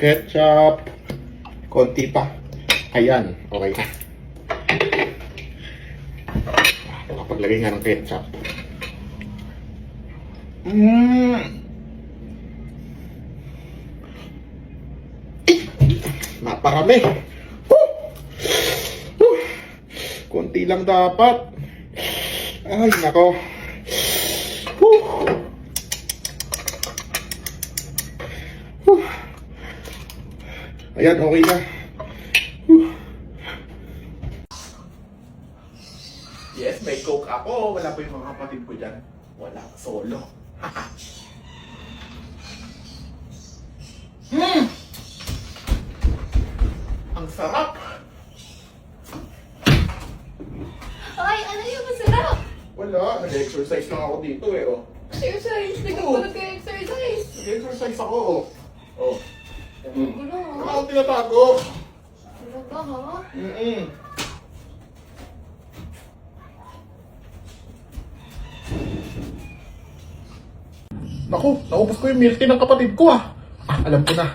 Ketchup. Konti pa. Ayan, okay na. Nakapaglagay nga ng ketchup. Naparami. Konti lang dapat. Ay, nako. Ayan, okay na. Yes, may coke ako. Wala pa yung mga kapatid ko dyan. Wala, solo. Ang sarap! Ay, ano yung masarap? Wala, nag-exercise lang ako dito eh, oh. Exercise? Hindi ka Oo. pa nag-exercise. Nag-exercise ako, oh. Oh. Gulo. Wala akong tinatago. Talaga ha? Naku, naubos ko yung milk tea ng kapatid ko ah. Alam ko na.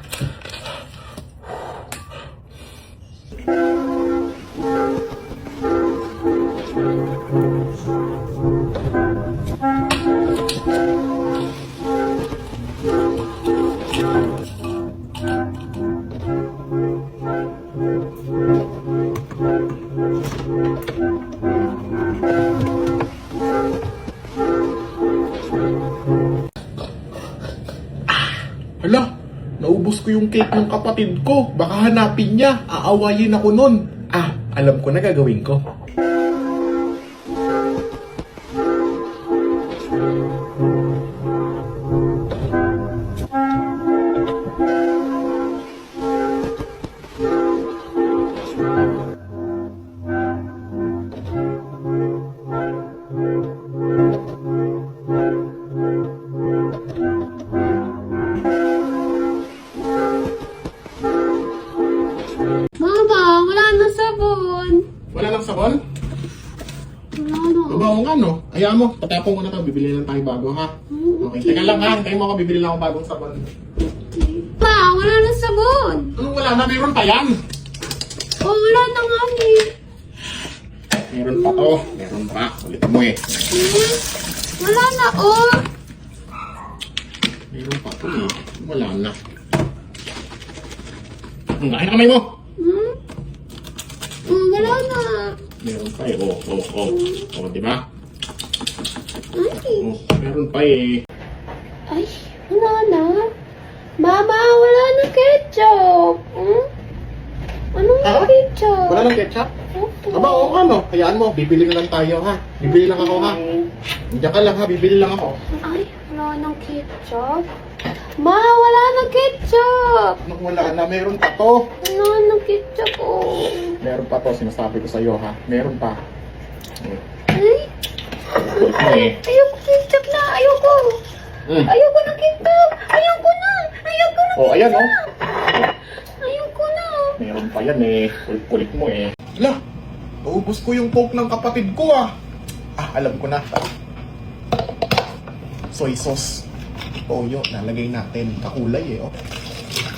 Hala, naubos ko yung cake ng kapatid ko. Baka hanapin niya. Aawayin ako nun. Alam ko na gagawin ko. Mama, wala na sabon. Wala lang sabon? Wala na. Mabaho nga no. Ayaw mo, patapong ko na to. Bibili lang tayo bago ha. Okay, teka lang ha. Hintayin mo ako, bibili lang ako bagong sabon. Pa, wala na sabon. Anong wala na? Meron pa yan. Oh, wala na nga eh. Meron pa to. Meron pa. Ulit mo eh. Wala na oh. Meron pa to eh. Wala na. Kain na kamay mo. Wala na. Meron pa eh. Oh, di ba? Ay. Oh, meron pa eh. Ay, wala na. Mama, wala na ketchup. Anong Ha? ketchup? Wala lang ketchup? Opo. Aba, oo ka no. Hayaan mo, bibili na lang tayo ha. Bibili lang ako ha. Diyan ka lang ha, bibili lang ako. Ay, wala nang ketchup. Ma, wala nang ketchup. Anong wala na? Meron pa to. Wala nang ketchup, oh. Meron pa to, sinasabi ko sa'yo ha. Meron pa. Ay, Ulit mo eh. ayoko ketchup na. Ayoko. Ayoko na ketchup. Ayoko na. Ayoko na Oh, ayan oh. Ayoko na. Meron pa yan eh. Kulit mo eh. Hala, naubos ko yung coke ng kapatid ko ah. Alam ko na. Soy sauce. Toyo, nalagay natin. Kakulay eh oh.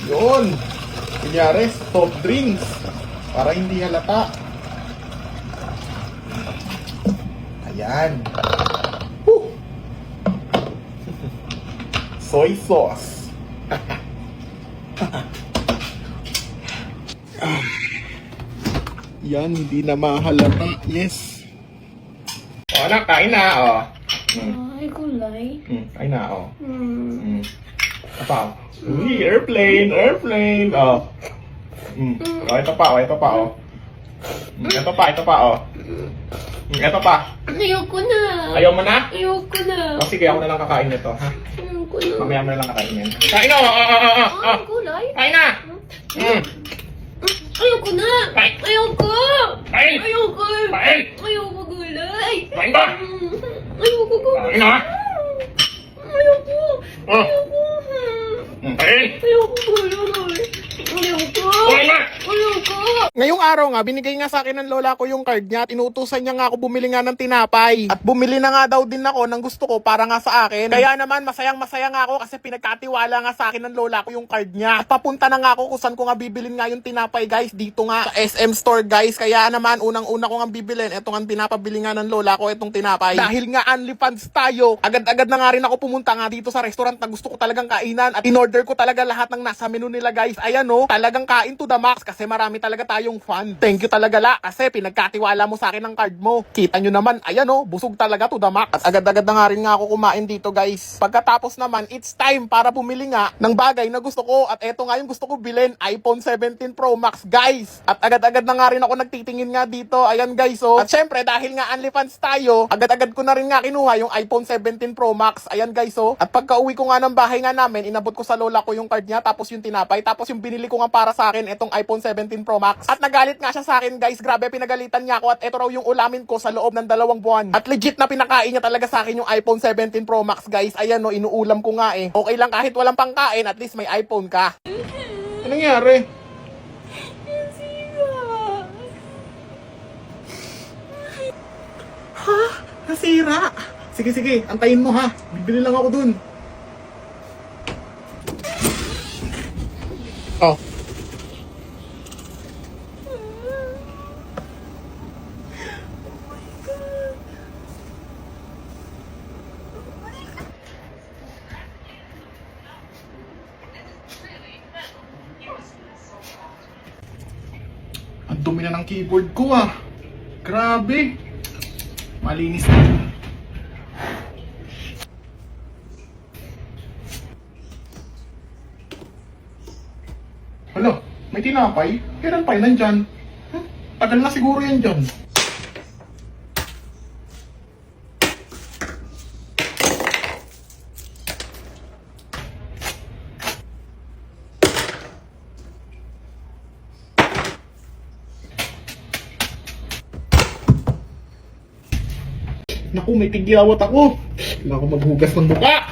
Yun. Kunyari, soft drinks. Para hindi halata. Ayan. Woo! Soy sauce. Yan, hindi na mahalata. Yes. O, anak, kain na, o. Ay, kulay. Kain na, o. Apa? Uy, airplane, airplane. O. O, ito pa, o. Ito pa, o. Ito pa, o. Ito pa. Ayoko na. Ayaw mo na? Ayoko na. O, sige, ako na lang kakain nito, ha? Ayoko na. Mamaya mo na lang kakain yan. Kain na, o. Ay, kulay. Kain na. Ayoko na. Kain. Ayoko. Kain. Ayoko. Kain. Ayoko gulay. Kain ka. Ayoko gulay. Kain na. Ayoko. Oh. Ayoko. Kain. Ayoko gulay. Ayoko. Kain na. Ayoko. po. Ngayong araw nga, binigay nga sa akin ng lola ko yung card niya at inuutusan niya nga ako bumili nga ng tinapay. At bumili na nga daw din ako ng gusto ko para nga sa akin. Kaya naman, masayang-masaya nga ako kasi pinagkatiwala nga sa akin ng lola ko yung card niya. At papunta na nga ako kung saan ko nga bibilin nga yung tinapay guys. Dito nga sa SM Store guys. Kaya naman, unang-una ko nga bibilin. Ito nga pinapabili nga ng lola ko itong tinapay. Dahil nga only funds tayo, agad-agad na nga rin ako pumunta nga dito sa restaurant na gusto ko talagang kainan. At in-order ko talaga lahat ng nasa menu nila guys. Ayan o, talagang kain to the max kasi marami talaga tayong fun. Thank you talaga la kasi pinagkatiwala mo sa akin ng card mo. Kita nyo naman, ayan o, busog talaga to the max. At agad-agad na nga rin nga ako kumain dito guys. Pagkatapos naman, it's time para bumili nga ng bagay na gusto ko. At eto nga yung gusto ko bilhin, iPhone 17 Pro Max guys. At agad-agad na nga rin ako nagtitingin nga dito. Ayan guys oh. At syempre dahil nga OnlyFans tayo, agad-agad ko na rin nga kinuha yung iPhone 17 Pro Max. Ayan guys oh. At pagka uwi ko nga ng bahay nga namin, inabot ko sa lola ko yung card niya, tapos yung tinapay, tapos yung binili ko nga para sa akin, etong iPhone 17 Pro Max. At nagalit nga siya sa akin guys, grabe pinagalitan niya ako at eto raw yung ulamin ko sa loob ng 2 buwan. At legit na pinakain niya talaga sa akin yung iPhone 17 Pro Max guys. Ayan no, inuulam ko nga eh. Okay lang kahit walang pangkain, at least may iPhone ka. Anong nangyari? Ha? Nasira? Sige, sige. Antayin mo ha. Bibili lang ako dun. Oh. Ang dumi na ng keyboard ko ah. Grabe. Malinis na. Hala, may tinapay? Kailan pa yun nandyan? Tagal na siguro yan dyan. Naku, may tigyawat ako. Kailangan ko maghugas ng mukha.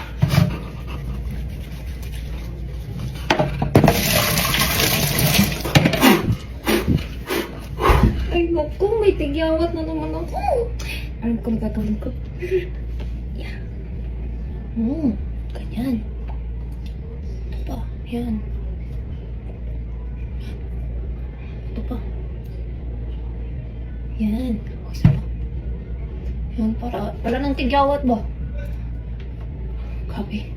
Ay, naku, may tigyawat na naman ako. Alam ko gagawin ko. Yeah. Ganyan. Ito pa, yan. Ito pa. Yan. O, isa pa. Yan, para ng tigyawat ba? Grabe.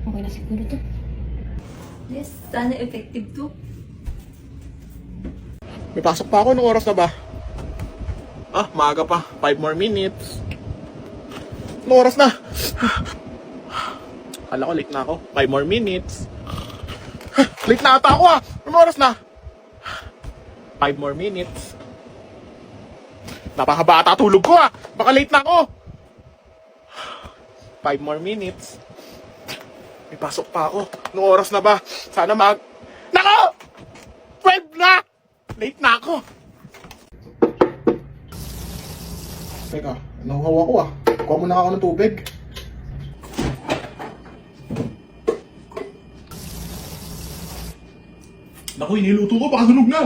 Okay na siguro to. Yes, sana effective to. May pasok pa ako. Anong oras na ba? Ah, maaga pa. 5 more minutes. Anong oras na? Kala ko late na ako. 5 more minutes. Late na ata ako ah. Anong oras na? 5 more minutes. Napakaba ata tulog ko ah. Baka late na ako. 5 more minutes. May pasok pa ako. Anong oras na ba? Sana Nako! 12 na! Late na ako. Teka, nahuhaw ako ah. Kuha muna ako ng tubig. Naku, iniluto ko. Baka sunog na.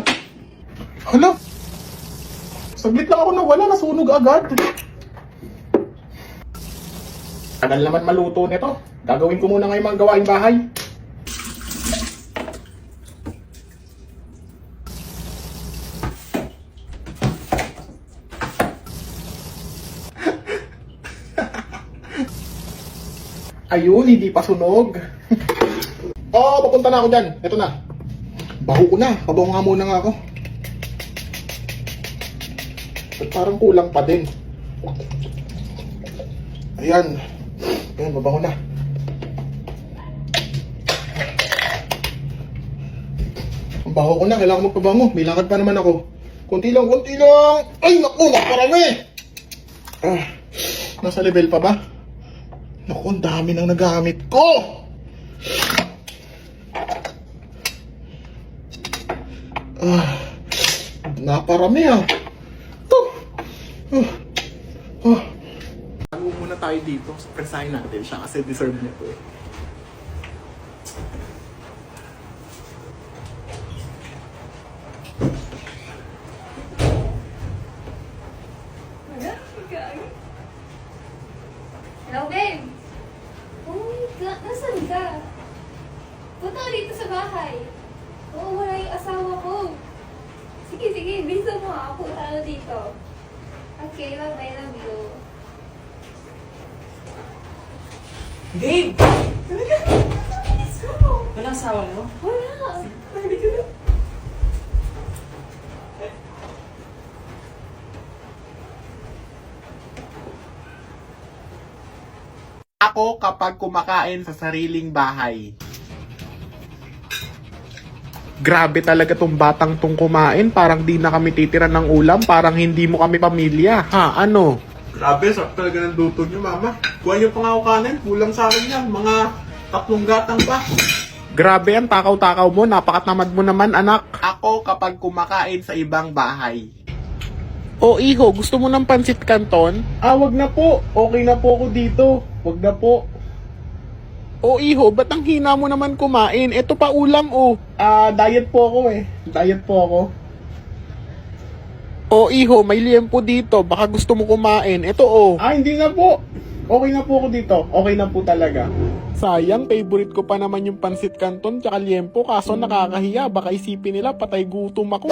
Hala? Saglit lang ako nawala. Nasunog agad. Tagal naman maluto nito. Gagawin ko muna ngayon mga gawaing bahay. Ayun, hindi pa sunog. Oh, papunta na ako dyan. Ito na. Baho ko na. Pabaho nga muna nga ako. At parang kulang pa din. Ayan. Ayan, mabaho na. Ang baho ko na. Kailangan magpabango. May lakad pa naman ako. Kunti lang, kunti lang. Ay, naku, naparami. Ah, nasa level pa ba? Naku, ang dami nang nagamit ko! Naparami ah. Tago muna tayo dito. Presahin natin siya kasi deserve niya to eh. Ibiso mo ako. Talo dito. Okay, love, I love you. Babe! Let's go. Walang asawa mo? Wala. Ako kapag kumakain sa sariling bahay. Grabe talaga tong batang tong kumain. Parang di na kami titira ng ulam. Parang hindi mo kami pamilya. Ha, ano? Grabe, sarap talaga ng luto niyo, mama. Kuha niyo pa nga ako kanin. Kulang sa akin yan. Mga 3 gatang pa. Grabe ang takaw-takaw mo. Napakatamad mo naman, anak. Ako kapag kumakain sa ibang bahay. O iho, gusto mo ng pansit canton? Ah, wag na po. Okay na po ako dito. Wag na po. O iho, ba't ang hina mo naman kumain? Ito pa ulam oh. Ah, diet po ako eh. Diet po ako. O iho, may liempo dito. Baka gusto mo kumain. Ito oh. Ah, hindi na po. Okay na po ako dito. Okay na po talaga. Sayang, favorite ko pa naman yung pansit canton tsaka liempo. Kaso nakakahiya. Baka isipin nila patay gutom ako.